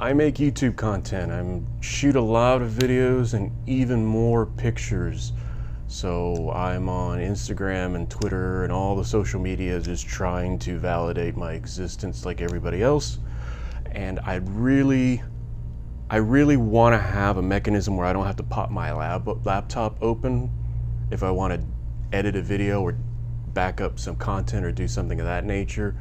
I make YouTube content. I shoot a lot of videos and even more pictures. So I'm on Instagram and Twitter and all the social media, just trying to validate my existence like everybody else. And I really want to have a mechanism where I don't have to pop my laptop open if I want to edit a video or back up some content or do something of that nature.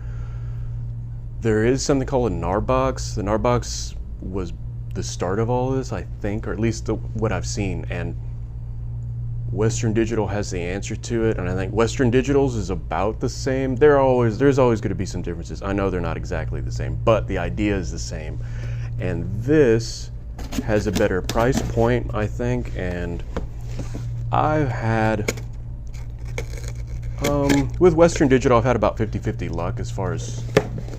There is something called a Gnarbox. The Gnarbox was the start of all this, I think, or at least what I've seen, and Western Digital has the answer to it, and I think Western Digital's is about the same. There's always going to be some differences. I know they're not exactly the same, but the idea is the same. And this has a better price point, I think, and I've had, with Western Digital, I've had about 50-50 luck as far as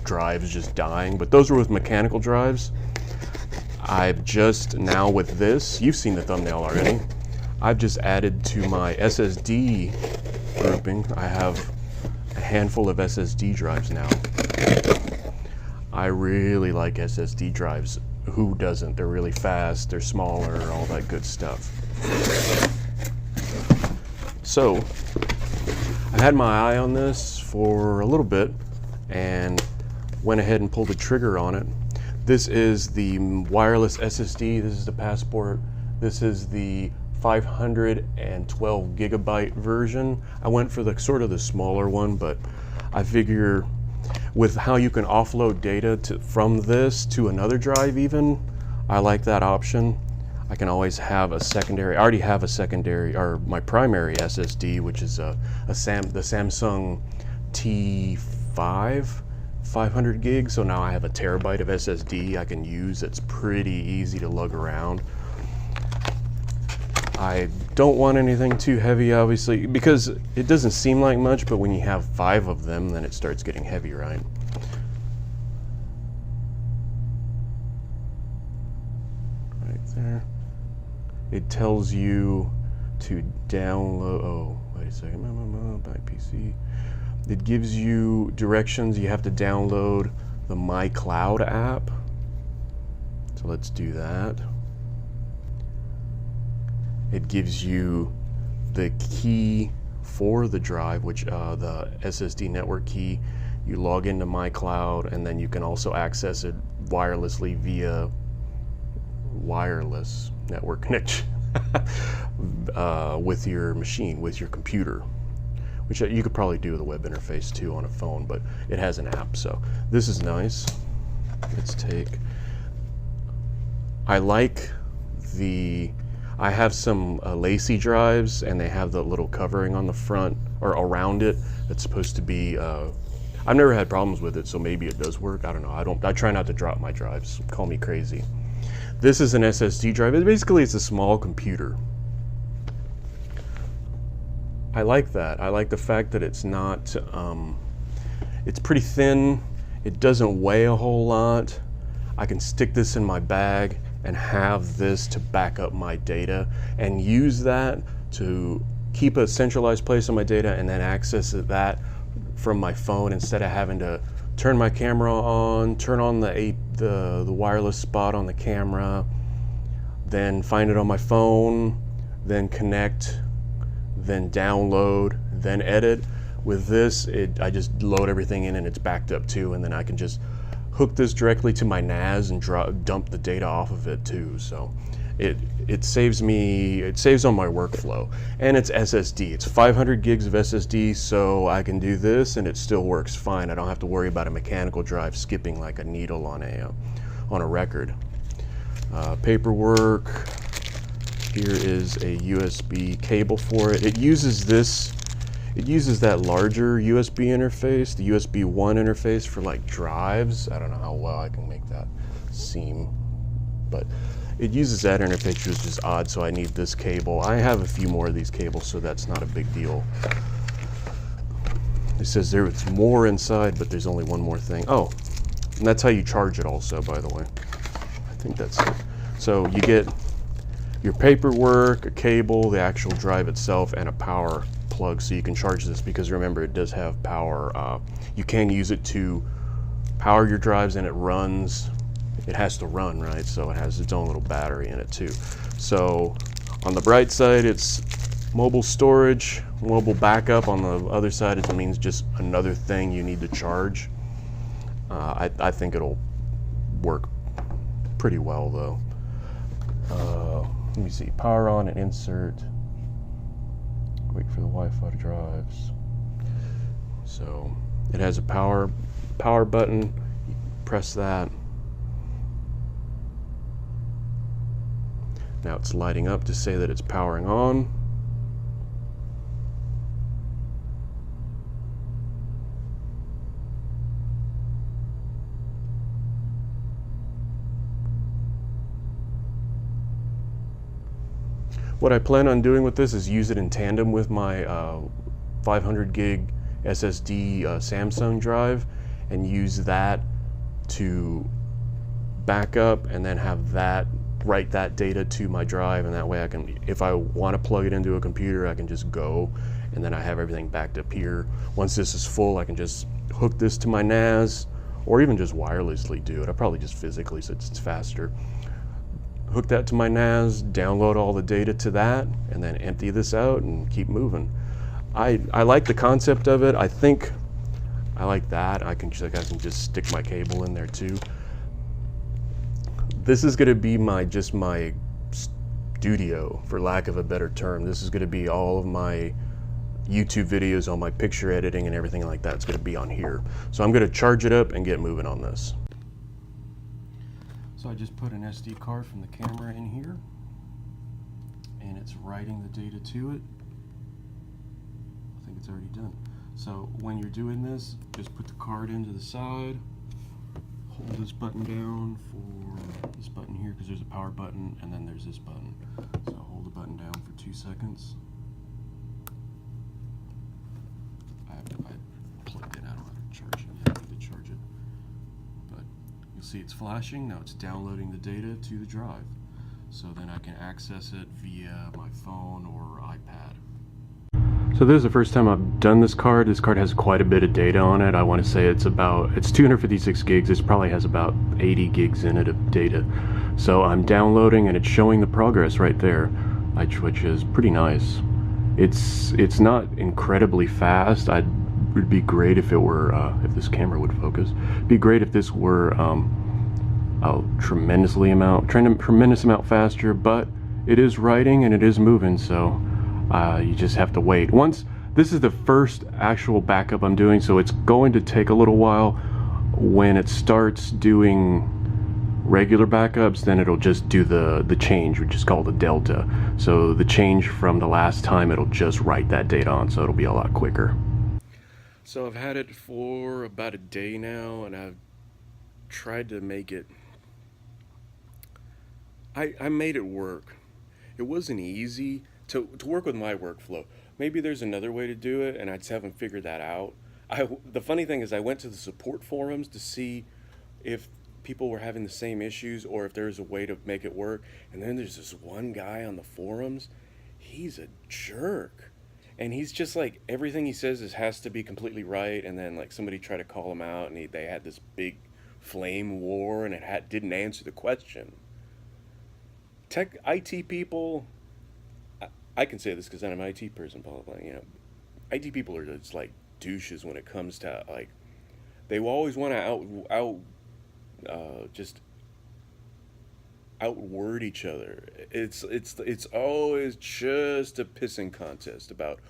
drives just dying, but those were with mechanical drives. I've just now with this, you've seen the thumbnail already, I've just added to my SSD grouping. I have a handful of SSD drives now. I really like SSD drives. Who doesn't? They're really fast, they're smaller, all that good stuff. So, I had my eye on this for a little bit and went ahead and pulled the trigger on it. This is the wireless SSD, this is the Passport, this is the 512 gigabyte version. I went for the sort of the smaller one, but I figure with how you can offload data from this to another drive even, I like that option. I can always have a secondary, I already have a secondary, or my primary SSD, which is the Samsung T5, 500 gigs, so now I have a terabyte of SSD I can use. It's pretty easy to lug around. I don't want anything too heavy, obviously, because it doesn't seem like much, but when you have 5 of them, then it starts getting heavy, right? Right there. It tells you to download, oh, wait a second, back PC. It gives you directions. You have to download the MyCloud app. So let's do that. It gives you the key for the drive, which the SSD network key. You log into MyCloud, and then you can also access it wirelessly via wireless network connection with your machine, with your computer, which you could probably do with a web interface too on a phone, but it has an app, so this is nice. Let's take, I have some Lacy drives, and they have the little covering on the front or around it that's supposed to be, I've never had problems with it, so maybe it does work. I don't know. I try not to drop my drives. Call me crazy. This is an SSD drive. Basically, it's a small computer. I like that. I like the fact that it's not, it's pretty thin. It doesn't weigh a whole lot. I can stick this in my bag and have this to back up my data and use that to keep a centralized place on my data and then access that from my phone instead of having to turn my camera on, turn on the wireless spot on the camera, then find it on my phone, then connect, then download, then edit. With this, I just load everything in and it's backed up too, and then I can just hook this directly to my NAS and dump the data off of it too. So it saves on my workflow, and it's SSD. It's 500 gigs of SSD, so I can do this and it still works fine. I don't have to worry about a mechanical drive skipping like a needle on a record. Paperwork. Here is a USB cable for it. It uses that larger USB interface, the USB 1 interface for like drives. I don't know how well I can make that seem, but it uses that interface, which is odd, so I need this cable. I have a few more of these cables, so that's not a big deal. It says there's more inside, but there's only one more thing. Oh, and that's how you charge it also, by the way. I think that's it. So you get your paperwork, a cable, the actual drive itself, and a power plug so you can charge this, because remember, it does have power. You can use it to power your drives, and it runs it has to run, right? So it has its own little battery in it too. So on the bright side, it's mobile storage, mobile backup. On the other side, it means just another thing you need to charge. I think it'll work pretty well though. Let me see, power on and insert. Wait for the Wi-Fi drives. So it has a power button. You press that. Now it's lighting up to say that it's powering on. What I plan on doing with this is use it in tandem with my 500 gig SSD Samsung drive, and use that to back up and then have that write that data to my drive, and that way I can, if I want to plug it into a computer, I can just go, and then I have everything backed up here. Once this is full, I can just hook this to my NAS, or even just wirelessly do it. I probably just physically, so it's faster. Hook that to my NAS, download all the data to that, and then empty this out and keep moving. I like the concept of it. I think I like that. I can just stick my cable in there too. This is going to be my studio, for lack of a better term. This is going to be all of my YouTube videos, all my picture editing and everything like that. It's going to be on here. So I'm going to charge it up and get moving on this. So I just put an SD card from the camera in here, and it's writing the data to it. I think it's already done. So when you're doing this, just put the card into the side, hold this button down for this button here, because there's a power button, and then there's this button. So hold the button down for 2 seconds. I plugged in, I don't have to charge it yet. I need to charge it. But you'll see it's flashing. Now it's downloading the data to the drive. So then I can access it via my phone or iPad. So this is the first time I've done this card. This card has quite a bit of data on it. I want to say it's 256 gigs. It probably has about 80 gigs in it of data. So I'm downloading, and it's showing the progress right there, which is pretty nice. It's not incredibly fast. It would be great if it were, if this camera would focus. It'd be great if this were a tremendous amount faster, but it is writing and it is moving, so you just have to wait. This is the first actual backup I'm doing, so it's going to take a little while. When it starts doing regular backups, then it'll just do the change, which is called the delta. So the change from the last time, it'll just write that data on, so it'll be a lot quicker. So I've had it for about a day now, and I've tried to make it, I made it work. It wasn't easy to work with my workflow. Maybe there's another way to do it, and I just haven't figured that out. The funny thing is, I went to the support forums to see if people were having the same issues or if there's a way to make it work. And then there's this one guy on the forums. He's a jerk. And he's just like, everything he says has to be completely right. And then like somebody tried to call him out, and they had this big flame war, and it didn't answer the question. IT people, I can say this because I'm an IT person, blah, blah, blah, you know. IT people are just like douches when it comes to, like, they will always want to just outword each other. It's always just a pissing contest about,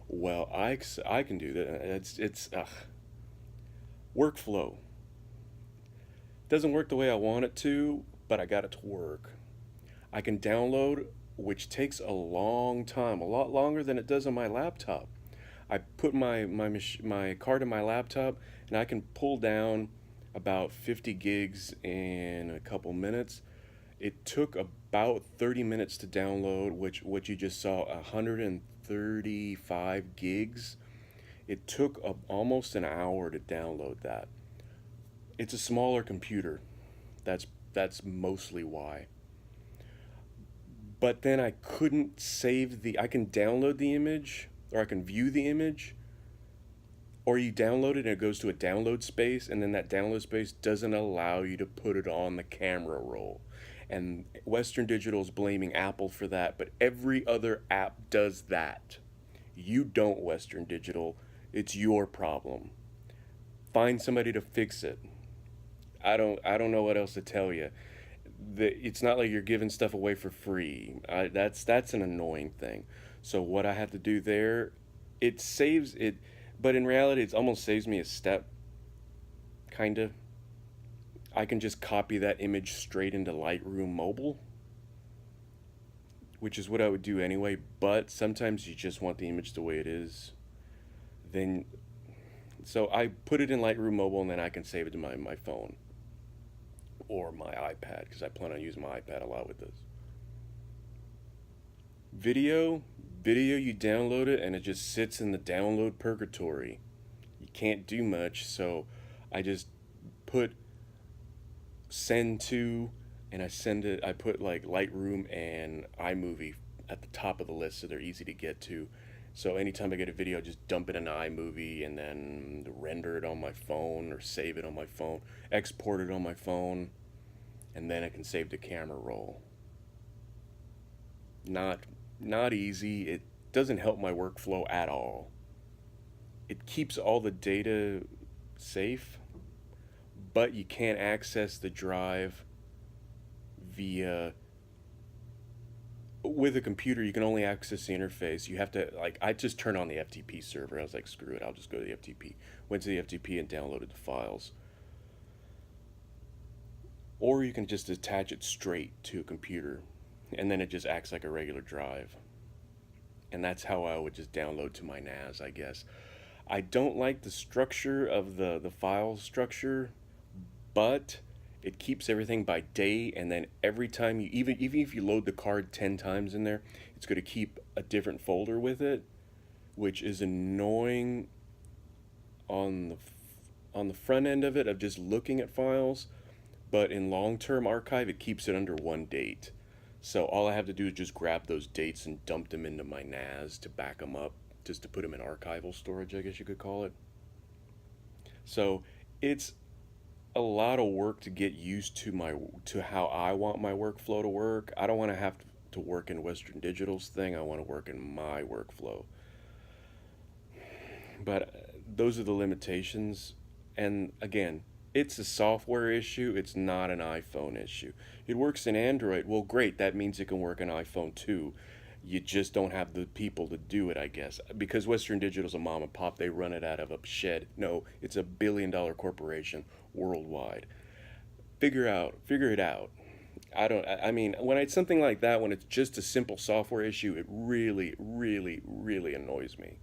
well, I can do that. It's workflow. Doesn't work the way I want it to, but I got it to work. I can download, which takes a long time, a lot longer than it does on my laptop. I put my card in my laptop, and I can pull down about 50 gigs in a couple minutes. It took about 30 minutes to download, which what you just saw, 135 gigs. It took almost an hour to download that. It's a smaller computer. That's mostly why. But then I couldn't save I can download the image, or I can view the image, Or you download it and it goes to a download space, and then that download space doesn't allow you to put it on the camera roll. And Western Digital is blaming Apple for that, but every other app does that. You don't, Western Digital. It's your problem. Find somebody to fix it. I don't know what else to tell you. It's not like you're giving stuff away for free. That's an annoying thing. So what I have to do there, it saves it, but in reality, it almost saves me a step, kind of. I can just copy that image straight into Lightroom Mobile, which is what I would do anyway. But sometimes you just want the image the way it is. Then, so I put it in Lightroom Mobile, and then I can save it to my phone or my iPad, because I plan on using my iPad a lot with this. Video, you download it and it just sits in the download purgatory. You can't do much, so I just put send to, and I put like Lightroom and iMovie at the top of the list so they're easy to get to. So anytime I get a video, I just dump it into iMovie and then render it on my phone or save it on my phone, export it on my phone, and then I can save the camera roll. Not easy. It doesn't help my workflow at all. It keeps all the data safe, but you can't access the drive via with a computer. You can only access the interface. You have to, like, I just turned on the FTP server. I was like, screw it, I'll just go to the FTP. Went to the FTP and downloaded the files. Or you can just attach it straight to a computer, and then it just acts like a regular drive. And that's how I would just download to my NAS, I guess. I don't like the structure of the file structure, but it keeps everything by date, and then every time you, even if you load the card 10 times in there, it's going to keep a different folder with it, which is annoying on the front end of it, of just looking at files. But in long-term archive, it keeps it under one date. So all I have to do is just grab those dates and dump them into my NAS to back them up, just to put them in archival storage, I guess you could call it. So it's a lot of work to get used to how I want my workflow to work. I don't want to have to work in Western Digital's thing. I want to work in my workflow. But those are the limitations. And again, it's a software issue. It's not an iPhone issue. It works in Android. Well, great. That means it can work on iPhone too. You just don't have the people to do it, I guess. Because Western Digital's a mom and pop. They run it out of a shed. No, it's a billion-dollar corporation worldwide. Figure it out. I mean, when it's something like that, when it's just a simple software issue, it really, really, really annoys me.